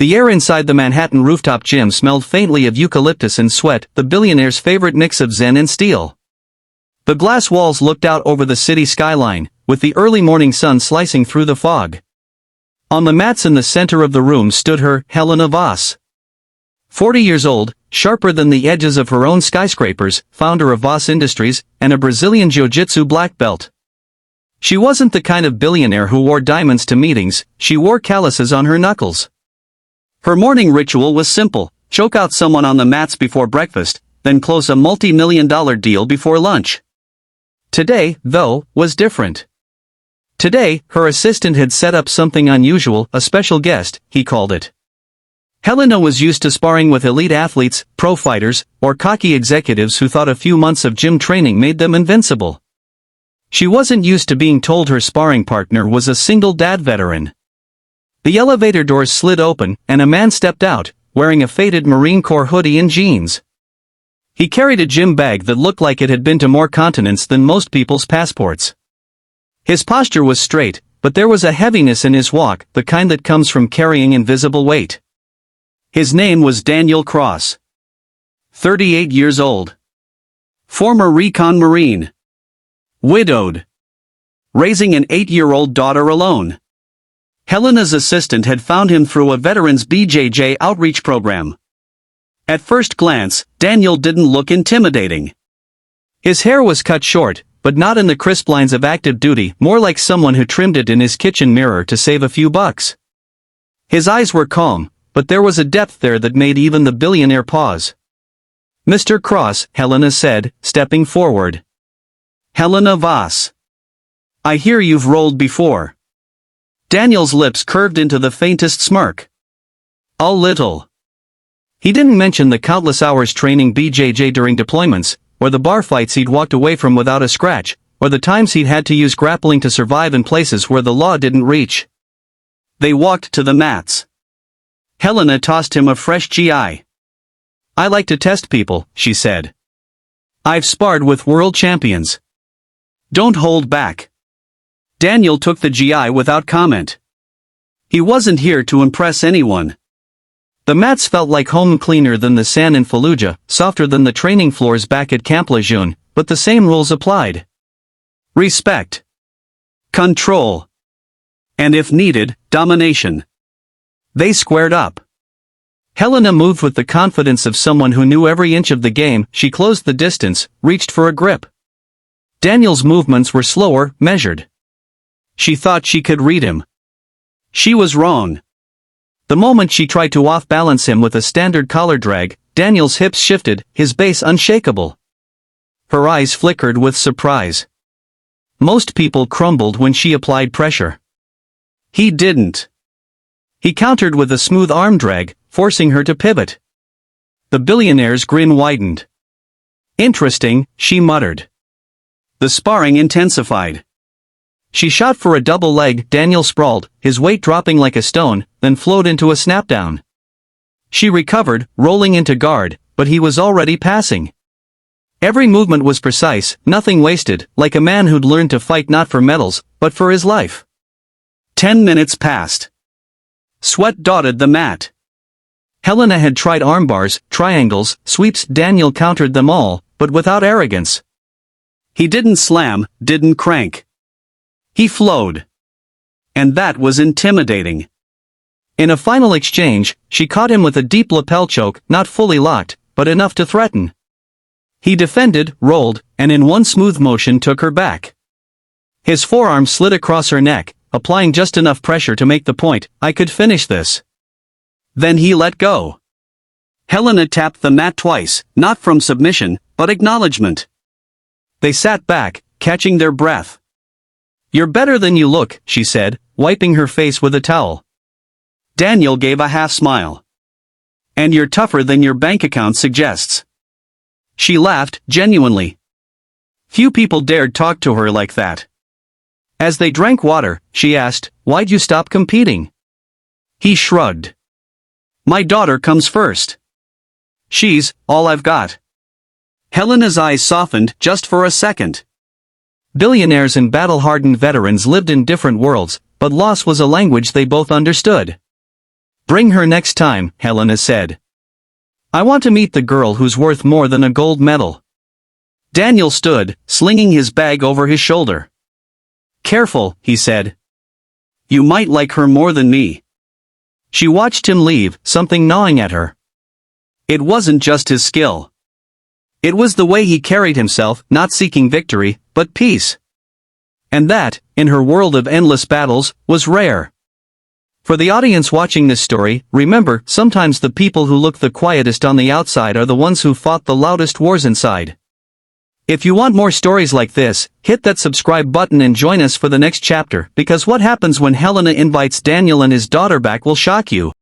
The air inside the Manhattan rooftop gym smelled faintly of eucalyptus and sweat, the billionaire's favorite mix of zen and steel. The glass walls looked out over the city skyline, with the early morning sun slicing through the fog. On the mats in the center of the room stood her, Helena Voss. 40 years old, sharper than the edges of her own skyscrapers, founder of Voss Industries, and a Brazilian Jiu Jitsu black belt. She wasn't the kind of billionaire who wore diamonds to meetings, she wore calluses on her knuckles. Her morning ritual was simple: choke out someone on the mats before breakfast, then close a multi-million-dollar deal before lunch. Today, though, was different. Today, her assistant had set up something unusual, a special guest, he called it. Helena was used to sparring with elite athletes, pro fighters, or cocky executives who thought a few months of gym training made them invincible. She wasn't used to being told her sparring partner was a single dad veteran. The elevator doors slid open, and a man stepped out, wearing a faded Marine Corps hoodie and jeans. He carried a gym bag that looked like it had been to more continents than most people's passports. His posture was straight, but there was a heaviness in his walk, the kind that comes from carrying invisible weight. His name was Daniel Cross. 38 years old. Former recon Marine. Widowed. Raising an 8-year-old daughter alone. Helena's assistant had found him through a veterans BJJ outreach program. At first glance, Daniel didn't look intimidating. His hair was cut short, but not in the crisp lines of active duty, more like someone who trimmed it in his kitchen mirror to save a few bucks. His eyes were calm, but there was a depth there that made even the billionaire pause. "Mr. Cross," Helena said, stepping forward. "Helena Voss. I hear you've rolled before." Daniel's lips curved into the faintest smirk. "A little." He didn't mention the countless hours training BJJ during deployments, or the bar fights he'd walked away from without a scratch, or the times he'd had to use grappling to survive in places where the law didn't reach. They walked to the mats. Helena tossed him a fresh GI. "I like to test people," she said. "I've sparred with world champions. Don't hold back." Daniel took the GI without comment. He wasn't here to impress anyone. The mats felt like home, cleaner than the sand in Fallujah, softer than the training floors back at Camp Lejeune, but the same rules applied. Respect. Control. And if needed, domination. They squared up. Helena moved with the confidence of someone who knew every inch of the game. She closed the distance, reached for a grip. Daniel's movements were slower, measured. She thought she could read him. She was wrong. The moment she tried to off-balance him with a standard collar drag, Daniel's hips shifted, his base unshakable. Her eyes flickered with surprise. Most people crumbled when she applied pressure. He didn't. He countered with a smooth arm drag, forcing her to pivot. The billionaire's grin widened. "Interesting," she muttered. The sparring intensified. She shot for a double leg. Daniel sprawled, his weight dropping like a stone, then flowed into a snapdown. She recovered, rolling into guard, but he was already passing. Every movement was precise, nothing wasted, like a man who'd learned to fight not for medals, but for his life. 10 minutes passed. Sweat dotted the mat. Helena had tried armbars, triangles, sweeps. Daniel countered them all, but without arrogance. He didn't slam, didn't crank. He flowed. And that was intimidating. In a final exchange, she caught him with a deep lapel choke, not fully locked, but enough to threaten. He defended, rolled, and in one smooth motion took her back. His forearm slid across her neck, applying just enough pressure to make the point, "I could finish this." Then he let go. Helena tapped the mat twice, not from submission, but acknowledgement. They sat back, catching their breath. "You're better than you look," she said, wiping her face with a towel. Daniel gave a half smile. "And you're tougher than your bank account suggests." She laughed, genuinely. Few people dared talk to her like that. As they drank water, she asked, "Why'd you stop competing?" He shrugged. "My daughter comes first. She's all I've got." Helena's eyes softened just for a second. Billionaires and battle-hardened veterans lived in different worlds, but loss was a language they both understood. Bring her next time, Helena said. I want to meet the girl who's worth more than a gold medal. Daniel stood, slinging his bag over his shoulder. Careful, he said. You might like her more than me. She watched him leave, something gnawing at her. It wasn't just his skill. It was the way he carried himself, not seeking victory, but peace. And that, in her world of endless battles, was rare. For the audience watching this story, remember, sometimes the people who look the quietest on the outside are the ones who fought the loudest wars inside. If you want more stories like this, hit that subscribe button and join us for the next chapter, because what happens when Helena invites Daniel and his daughter back will shock you.